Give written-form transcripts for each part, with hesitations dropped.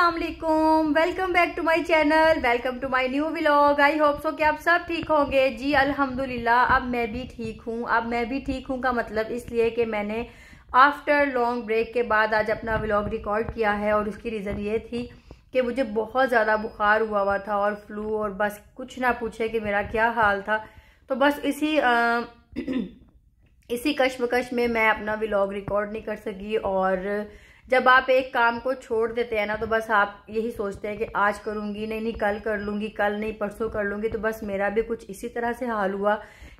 अस्सलाम वालेकुम, welcome back to my channel, welcome to my new vlog. I hope so कि आप सब ठीक होंगे। जी अल्हम्दुलिल्लाह, अब मैं भी ठीक हूँ। अब मैं भी ठीक हूँ का मतलब इसलिए कि मैंने आफ्टर लॉन्ग ब्रेक के बाद आज अपना व्लॉग रिकॉर्ड किया है और उसकी रीज़न ये थी कि मुझे बहुत ज़्यादा बुखार हुआ था और फ्लू, और बस कुछ ना पूछे कि मेरा क्या हाल था। तो बस इसी कश्मकश में मैं अपना व्लॉग रिकॉर्ड नहीं कर सकी। और जब आप एक काम को छोड़ देते हैं ना, तो बस आप यही सोचते हैं कि आज करूँगी, नहीं कल कर लूँगी, कल नहीं परसों कर लूँगी। तो बस मेरा भी कुछ इसी तरह से हाल हुआ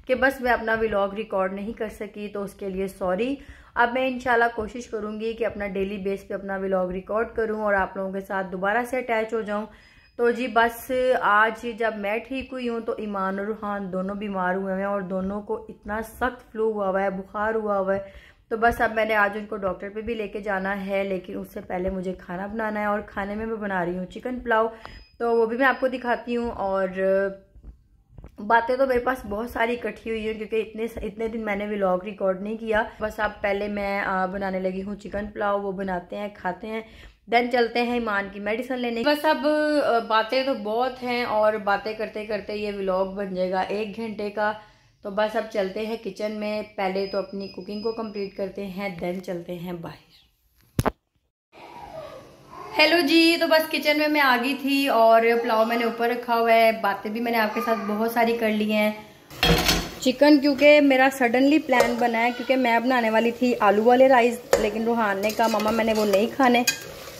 कि बस मैं अपना व्लॉग रिकॉर्ड नहीं कर सकी, तो उसके लिए सॉरी। अब मैं इंशाल्लाह कोशिश करूँगी कि अपना डेली बेस पे अपना व्लॉग रिकॉर्ड करूँ और आप लोगों के साथ दोबारा से अटैच हो जाऊँ। तो जी बस आज जब मैं ठीक हुई हूँ तो ईमान और रूहान दोनों बीमार हुए हैं और दोनों को इतना सख्त फ्लू हुआ है, बुखार हुआ है। तो बस अब मैंने आज उनको डॉक्टर पे भी लेके जाना है, लेकिन उससे पहले मुझे खाना बनाना है और खाने में मैं बना रही हूँ चिकन पुलाव। तो वो भी मैं आपको दिखाती हूँ। और बातें तो मेरे पास बहुत सारी इकट्ठी हुई है क्योंकि इतने दिन मैंने व्लॉग रिकॉर्ड नहीं किया। बस अब पहले मैं बनाने लगी हूँ चिकन पुलाव, वो बनाते हैं, खाते हैं, देन चलते हैं ईमान की मेडिसिन लेने। बस अब बातें तो बहुत हैं और बातें करते करते ये व्लॉग बन जाएगा 1 घंटे का। तो बस अब चलते हैं किचन में, पहले तो अपनी कुकिंग को कंप्लीट करते हैं, देन चलते हैं बाहर। हेलो जी, तो बस किचन में मैं आ गई थी और पुलाव मैंने ऊपर रखा हुआ है। बातें भी मैंने आपके साथ बहुत सारी कर ली हैं। चिकन क्योंकि मेरा सडनली प्लान बना है, क्योंकि मैं बनाने वाली थी आलू वाले राइस, लेकिन रूहान ने कहा मम्मा मैंने वो नहीं खाने।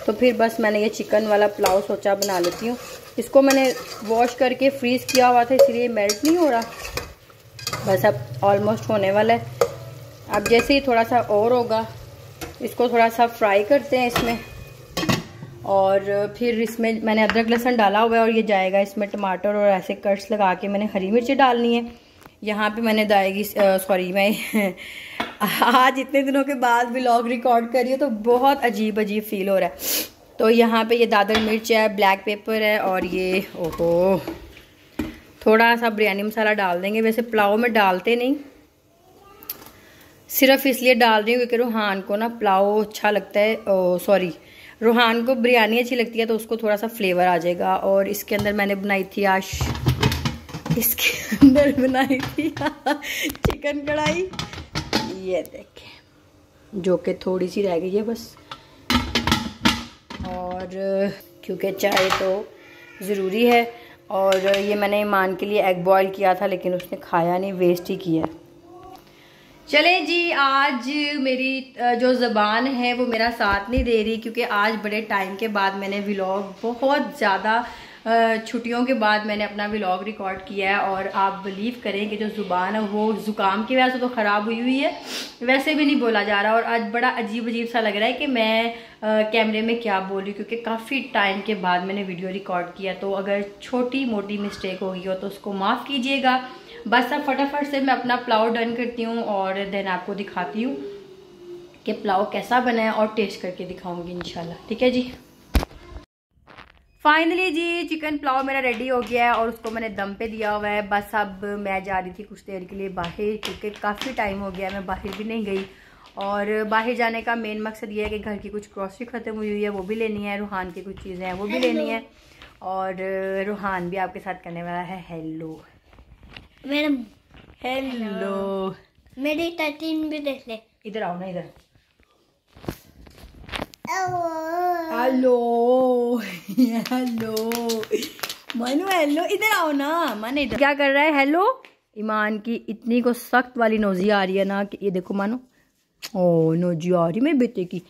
तो फिर बस मैंने ये चिकन वाला पुलाव सोचा बना लेती हूँ। इसको मैंने वॉश करके फ्रीज़ किया हुआ था, इसलिए मेल्ट नहीं हो रहा। बस अब ऑलमोस्ट होने वाला है। अब जैसे ही थोड़ा सा और होगा, इसको थोड़ा सा फ्राई करते हैं इसमें। और फिर इसमें मैंने अदरक लहसुन डाला हुआ है और ये जाएगा इसमें टमाटर, और ऐसे कट्स लगा के मैंने हरी मिर्ची डालनी है। यहाँ पे मैंने मैं आज इतने दिनों के बाद व्लॉग रिकॉर्ड कर रही हूँ तो बहुत अजीब अजीब फील हो रहा है। तो यहाँ पे ये दादर मिर्च है, ब्लैक पेपर है, और ये ओहो थोड़ा सा बिरयानी मसाला डाल देंगे। वैसे पुलाव में डालते नहीं, सिर्फ इसलिए डाल रही हूँ क्योंकि रूहान को ना पुलाव अच्छा लगता है, रूहान को बिरयानी अच्छी लगती है, तो उसको थोड़ा सा फ्लेवर आ जाएगा। और इसके अंदर मैंने बनाई थी आज चिकन कढ़ाई, ये देखें, जो कि थोड़ी सी रह गई है बस। और क्योंकि चाय तो ज़रूरी है। और ये मैंने ईमान के लिए एग बॉयल किया था, लेकिन उसने खाया नहीं, वेस्ट ही किया। चले जी, आज मेरी जो ज़बान है वो मेरा साथ नहीं दे रही, क्योंकि आज बड़े टाइम के बाद मैंने व्लॉग, बहुत ज़्यादा छुट्टियों के बाद मैंने अपना व्लॉग रिकॉर्ड किया है। और आप बिलीव करें कि जो ज़ुबान है वो ज़ुकाम की वजह से तो ख़राब हुई हुई है, वैसे भी नहीं बोला जा रहा। और आज बड़ा अजीब अजीब सा लग रहा है कि मैं कैमरे में क्या बोल रही हूँ, क्योंकि काफ़ी टाइम के बाद मैंने वीडियो रिकॉर्ड किया। तो अगर छोटी मोटी मिस्टेक हो गई हो तो उसको माफ़ कीजिएगा। बस अब फटाफट से मैं अपना पुलाव डन करती हूँ और देन आपको दिखाती हूँ कि पुलाव कैसा बना है और टेस्ट करके दिखाऊंगी इंशाल्लाह। ठीक है जी। फाइनली जी चिकन पुलाव मेरा रेडी हो गया है और उसको मैंने दम पे दिया हुआ है। बस अब मैं जा रही थी कुछ देर के लिए बाहर, क्योंकि काफ़ी टाइम हो गया मैं बाहर भी नहीं गई। और बाहर जाने का मेन मकसद ये है कि घर की कुछ ग्रॉसरी ख़त्म हुई है, वो भी लेनी है, रूहान की कुछ चीज़ें हैं वो भी लेनी है। और रूहान भी आपके साथ करने वाला है हेलो मैडम। हेलो, मेरी 13 भी देख ले। इधर आओ ना, इधर। हेलो हेलो मानो, हेलो इधर आओ ना। मानो इधर क्या कर रहा है? हेलो। ईमान की इतनी को सख्त वाली नोजी आ रही है ना कि ये देखो मानो, ओ नोजी आ रही मेरे बेटे की।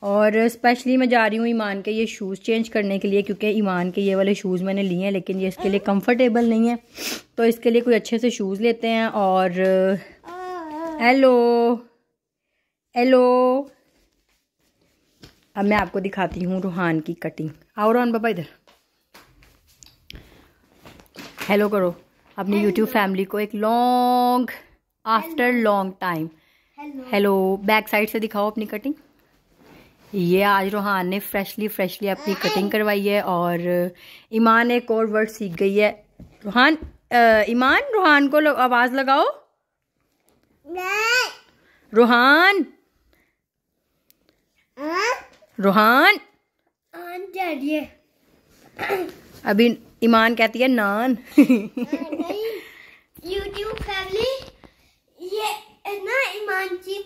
और स्पेशली मैं जा रही हूँ ईमान के ये शूज़ चेंज करने के लिए, क्योंकि ईमान के ये वाले शूज़ मैंने लिए हैं लेकिन ये इसके लिए कंफर्टेबल नहीं है। तो इसके लिए कोई अच्छे से शूज़ लेते हैं। और हेलो हेलो, अब मैं आपको दिखाती हूँ रूहान की कटिंग। आओ रोहन बाबा इधर, हेलो करो अपनी यूट्यूब फैमिली को, एक long after long time. Hello, back side से दिखाओ अपनी कटिंग। ये आज रूहान ने फ्रेशली अपनी कटिंग करवाई है। और ईमान एक और वर्ड सीख गई है। रूहान, ईमान रूहान को आवाज़ लगाओ। रूहान, रूहान चाहिए। अभी ईमान कहती है नान। यूट्यूब फैमिली, ये ना ईमान की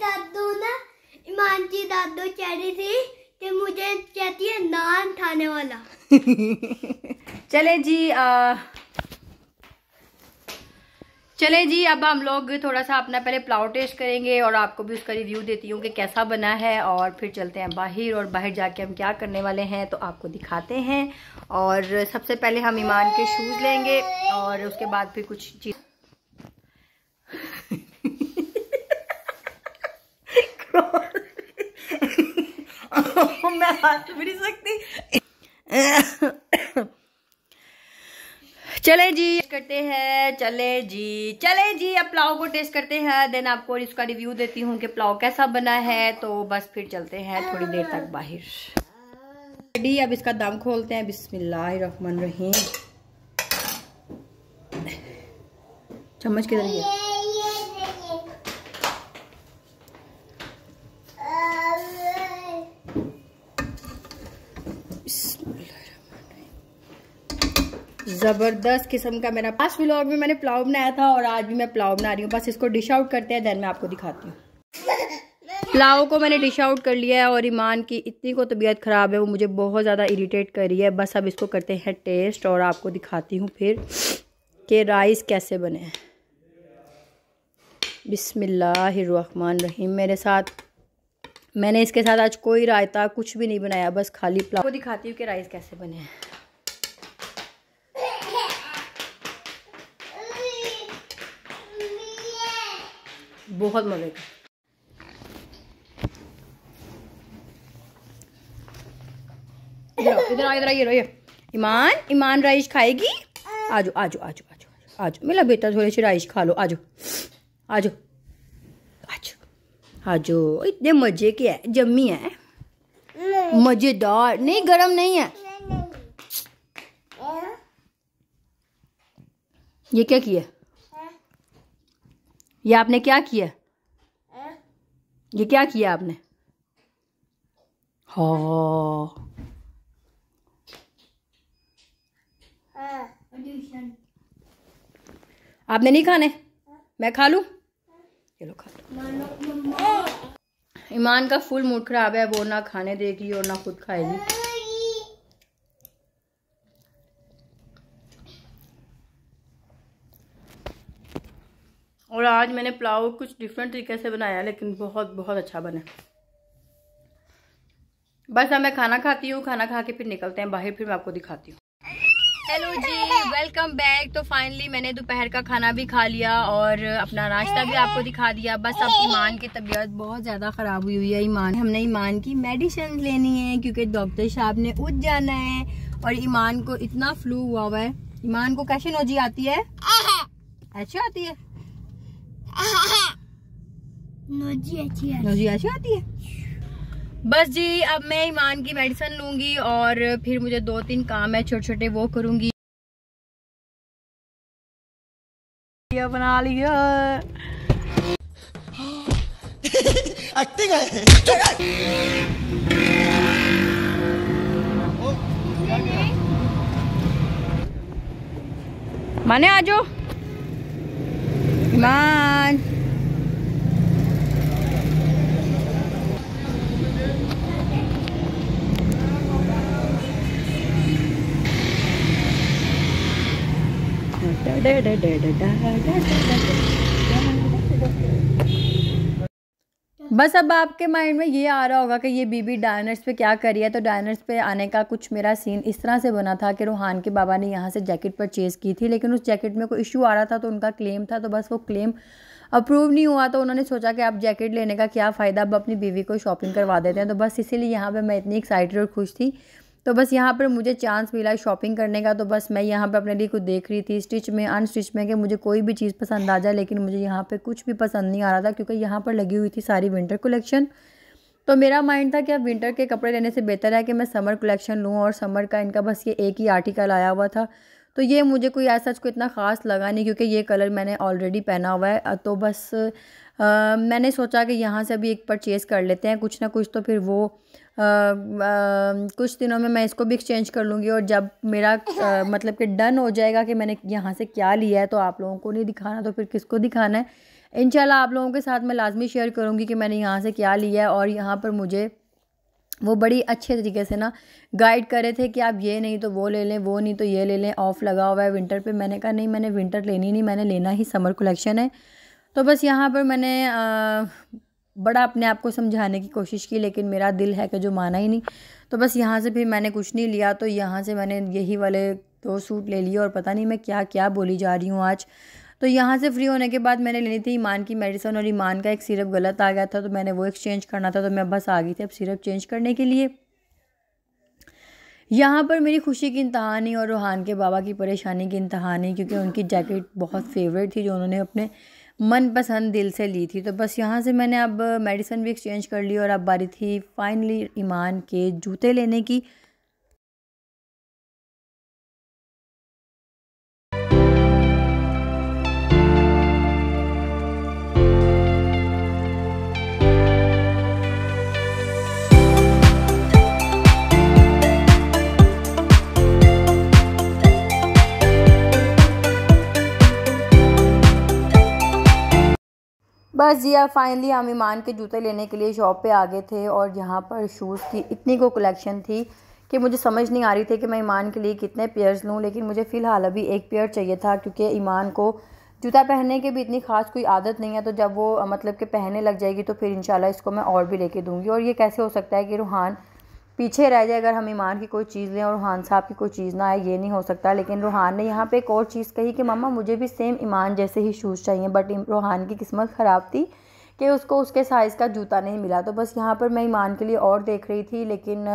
दादो कह रही थी कि मुझे कहती है नान खाने वाला। चले जी अब हम लोग थोड़ा सा अपना पहले पुलाव टेस्ट करेंगे और आपको भी उसका रिव्यू देती हूँ कि कैसा बना है, और फिर चलते हैं बाहर और बाहर जाके हम क्या करने वाले हैं तो आपको दिखाते हैं। और सबसे पहले हम ईमान के शूज़ लेंगे और उसके बाद फिर कुछ चीज़ मैं हाथ भी नहीं सकती। चले जी करते हैं, चले जी अब पुलाव को टेस्ट करते हैं, देन आपको इसका रिव्यू देती हूँ कि पुलाव कैसा बना है। तो बस फिर चलते हैं थोड़ी देर तक बाहर। रेडी, अब इसका दम खोलते हैं। बिस्मिल्लाहिर्रहमानिर्रहीम। चम्मच किधर गया? जबरदस्त किस्म का मेरा पास व्लॉग में मैंने पुलाव बनाया था और आज भी मैं पुलाव बना रही हूँ। बस इसको डिश आउट करते हैं, देन मैं आपको दिखाती हूँ। पुलाव को मैंने डिश आउट कर लिया है और ईमान की इतनी को तबीयत ख़राब है, वो मुझे बहुत ज़्यादा इरिटेट कर रही है। बस अब इसको करते हैं टेस्ट और आपको दिखाती हूँ फिर कि राइस कैसे बने हैं। बिस्मिल्लाहिर्रहमानिर्रहीम। मेरे साथ मैंने इसके साथ आज कोई रायता कुछ भी नहीं बनाया, बस खाली पुलाव। को दिखाती हूँ कि राइस कैसे बने हैं। बहुत मजे का। इधर आइए। ईमान राइस खाएगी? आजो मेरा बेटा, थोड़ी सी राइस खा लो। आजो। इतने मजे के है, जम्मी है, मजेदार। नहीं गरम नहीं है। ये क्या किया? ये आपने क्या किया? ये क्या किया आपने? हाँ आपने नहीं खाने? मैं खा लूं? चलो खा लो। ईमान का फुल मूड खराब है, वो ना खाने देगी और ना खुद खाएगी। और आज मैंने पुलाव कुछ डिफरेंट तरीके से बनाया, लेकिन बहुत बहुत अच्छा बना। बस अब मैं खाना खाती हूँ, खाना खा के फिर निकलते हैं बाहर, फिर मैं आपको दिखाती हूँ। हेलो जी, वेलकम बैक। तो फाइनली मैंने दोपहर का खाना भी खा लिया और अपना नाश्ता भी आपको दिखा दिया। बस अब ईमान की तबीयत बहुत ज़्यादा ख़राब हुई है। हमने ईमान की मेडिसिन लेनी है क्योंकि डॉक्टर साहब ने उठ जाना है और ईमान को इतना फ्लू हुआ है। ईमान को कैसी नोजी आती है? ऐसी आती है? नोजी ऐसी आती है। बस जी अब मैं ईमान की मेडिसिन लूंगी और फिर मुझे 2-3 काम है छोटे छोटे, वो करूंगी। बना लिया माने आजो ईमान। बस अब आपके माइंड में ये आ रहा होगा कि ये बीबी डायनर्स पे क्या करी है। तो डायनर्स पे आने का कुछ मेरा सीन इस तरह से बना था कि रूहान के बाबा ने यहाँ से जैकेट परचेज़ की थी, लेकिन उस जैकेट में कोई इशू आ रहा था तो उनका क्लेम था, तो बस वो क्लेम अप्रूव नहीं हुआ। तो उन्होंने सोचा कि आप जैकेट लेने का क्या फ़ायदा, अब अपनी बीवी को शॉपिंग करवा देते हैं। तो बस इसीलिए यहाँ पर मैं इतनी एक्साइटेड और खुश थी। तो बस यहाँ पर मुझे चांस मिला शॉपिंग करने का, तो बस मैं यहाँ पे अपने लिए कुछ देख रही थी स्टिच में अनस्टिच में कि मुझे कोई भी चीज़ पसंद आ जाए, लेकिन मुझे यहाँ पे कुछ भी पसंद नहीं आ रहा था क्योंकि यहाँ पर लगी हुई थी सारी विंटर कलेक्शन। तो मेरा माइंड था कि अब विंटर के कपड़े लेने से बेहतर है कि मैं समर कलेक्शन लूँ, और समर का इनका बस ये एक ही आर्टिकल आया हुआ था। तो ये मुझे कोई ऐसा कोई इतना ख़ास लगा नहीं, क्योंकि ये कलर मैंने ऑलरेडी पहना हुआ है। तो बस मैंने सोचा कि यहाँ से अभी एक परचेज़ कर लेते हैं कुछ ना कुछ, तो फिर वो कुछ दिनों में मैं इसको भी एक्सचेंज कर लूँगी। और जब मेरा मतलब कि डन हो जाएगा कि मैंने यहाँ से क्या लिया है, तो आप लोगों को नहीं दिखाना तो फिर किसको दिखाना है। इंशाल्लाह आप लोगों के साथ मैं लाजमी शेयर करूँगी कि मैंने यहाँ से क्या लिया है। और यहाँ पर मुझे वो बड़ी अच्छे तरीके से ना गाइड करे थे कि आप ये नहीं तो वो ले लें, वो नहीं तो ये ले लें, ऑफ़ लगा हुआ है विंटर पे। मैंने कहा नहीं, मैंने विंटर लेनी नहीं, मैंने लेना ही समर कलेक्शन है। तो बस यहाँ पर मैंने बड़ा अपने आप को समझाने की कोशिश की, लेकिन मेरा दिल है कि जो माना ही नहीं। तो बस यहाँ से फिर मैंने कुछ नहीं लिया, तो यहाँ से मैंने यही वाले 2 सूट ले लिए। और पता नहीं मैं क्या क्या बोली जा रही हूँ आज। तो यहाँ से फ्री होने के बाद मैंने लेनी थी ईमान की मेडिसिन, और ईमान का एक सिरप गलत आ गया था, तो मैंने वो एक्सचेंज करना था। तो मैं बस आ गई थी अब सिरप चेंज करने के लिए। यहाँ पर मेरी खुशी की इंतहा नहीं और रूहान के बाबा की परेशानी की इंतहा नहीं, क्योंकि उनकी जैकेट बहुत फेवरेट थी जो उन्होंने अपने मनपसंद दिल से ली थी। तो बस यहाँ से मैंने अब मेडिसिन भी एक्सचेंज कर ली, और अब बारी थी फाइनली ईमान के जूते लेने की। बस जी अब फाइनली हम ईमान के जूते लेने के लिए शॉप पे आ गए थे। और यहाँ पर शूज़ की इतनी को कलेक्शन थी कि मुझे समझ नहीं आ रही थी कि मैं ईमान के लिए कितने पेयर्स लूँ। लेकिन मुझे फ़िलहाल अभी एक पेयर चाहिए था, क्योंकि ईमान को जूता पहनने की भी इतनी ख़ास कोई आदत नहीं है। तो जब वो मतलब कि पहनने लग जाएगी तो फिर इंशाल्लाह इसको मैं और भी लेके दूँगी। और ये कैसे हो सकता है कि रूहान पीछे रह जाए अगर हम ईमान की कोई चीज़ लें और रूहान साहब की कोई चीज़ ना आए, ये नहीं हो सकता। लेकिन रूहान ने यहाँ पे एक और चीज़ कही कि मम्मा मुझे भी सेम ईमान जैसे ही शूज़ चाहिए। बट रूहान की किस्मत ख़राब थी कि उसको उसके साइज़ का जूता नहीं मिला। तो बस यहाँ पर मैं ईमान के लिए और देख रही थी, लेकिन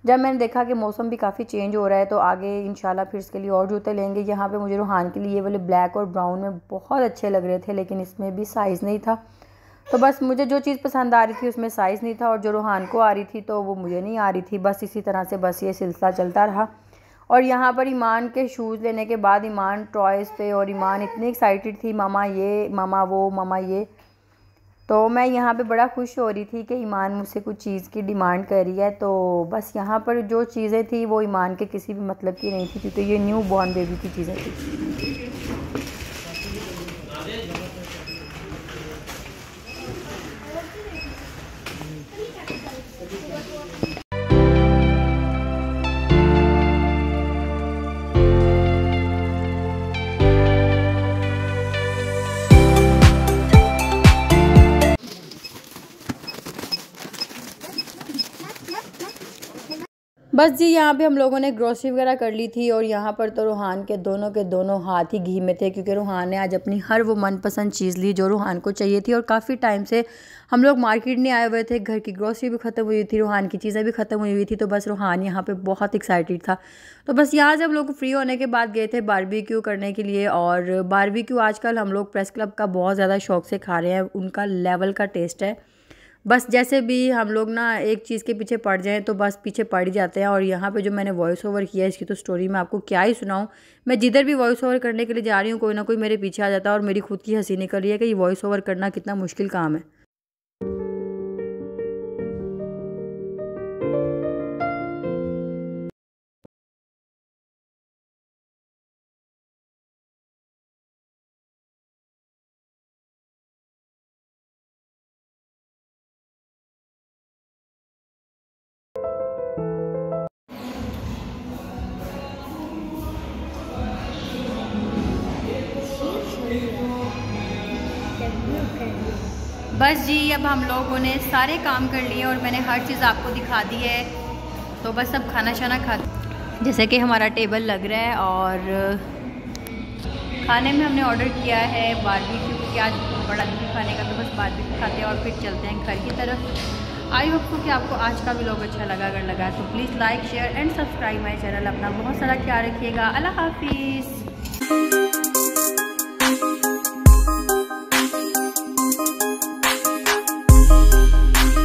जब मैंने देखा कि मौसम भी काफ़ी चेंज हो रहा है तो आगे इंशाल्लाह फिर इसके लिए और जूते लेंगे। यहाँ पे मुझे रूहान के लिए ये वाले ब्लैक और ब्राउन में बहुत अच्छे लग रहे थे, लेकिन इसमें भी साइज़ नहीं था। तो बस मुझे जो चीज़ पसंद आ रही थी उसमें साइज़ नहीं था, और जो रूहान को आ रही थी तो वो मुझे नहीं आ रही थी। बस इसी तरह से बस ये सिलसिला चलता रहा। और यहाँ पर ईमान के शूज़ लेने के बाद ईमान टॉयज़ पे, और ईमान इतनी एक्साइटेड थी, मामा ये, मामा वो, मामा ये। तो मैं यहाँ पे बड़ा खुश हो रही थी कि ईमान मुझसे कुछ चीज़ की डिमांड कर रही है। तो बस यहाँ पर जो चीज़ें थी वो ईमान के किसी भी मतलब की नहीं थी, क्योंकि ये न्यू बॉर्न बेबी की चीज़ें थी। बस जी यहाँ पे हम लोगों ने ग्रोसरी वगैरह कर ली थी। और यहाँ पर तो रूहान के दोनों हाथ ही घी में थे, क्योंकि रूहान ने आज अपनी हर वो मनपसंद चीज़ ली जो रूहान को चाहिए थी। और काफ़ी टाइम से हम लोग मार्केट नहीं आए हुए थे, घर की ग्रोसरी भी ख़त्म हुई थी, रूहान की चीज़ें भी ख़त्म हुई थी। तो बस रूहान यहाँ पर बहुत एक्साइटेड था। तो बस यहाँ से हम लोग फ्री होने के बाद गए थे बारबेक्यू करने के लिए। और बारबेक्यू आजकल हम लोग प्रेस क्लब का बहुत ज़्यादा शौक़ से खा रहे हैं, उनका लेवल का टेस्ट है। बस जैसे भी हम लोग ना एक चीज़ के पीछे पड़ जाएं तो बस पीछे पड़ ही जाते हैं। और यहाँ पे जो मैंने वॉइस ओवर किया है इसकी तो स्टोरी मैं आपको क्या ही सुनाऊँ। मैं जिधर भी वॉइस ओवर करने के लिए जा रही हूँ कोई ना कोई मेरे पीछे आ जाता है, और मेरी खुद की हंसी निकल रही है कि ये वॉइस ओवर करना कितना मुश्किल काम है। बस जी अब हम लोगों ने सारे काम कर लिए और मैंने हर चीज़ आपको दिखा दी है। तो बस अब खाना शाना खा, जैसे कि हमारा टेबल लग रहा है। और खाने में हमने ऑर्डर किया है बारबेक्यू, क्योंकि आज बड़ा दिन खाने का, तो बस बारबेक्यू खाते हैं और फिर चलते हैं घर की तरफ। आई होप कि आपको आज का व्लॉग अच्छा लगा। अगर लगा तो please like share and subscribe my channel. अपना बहुत सारा ख्याल रखिएगा। अल्लाह हाफिज़।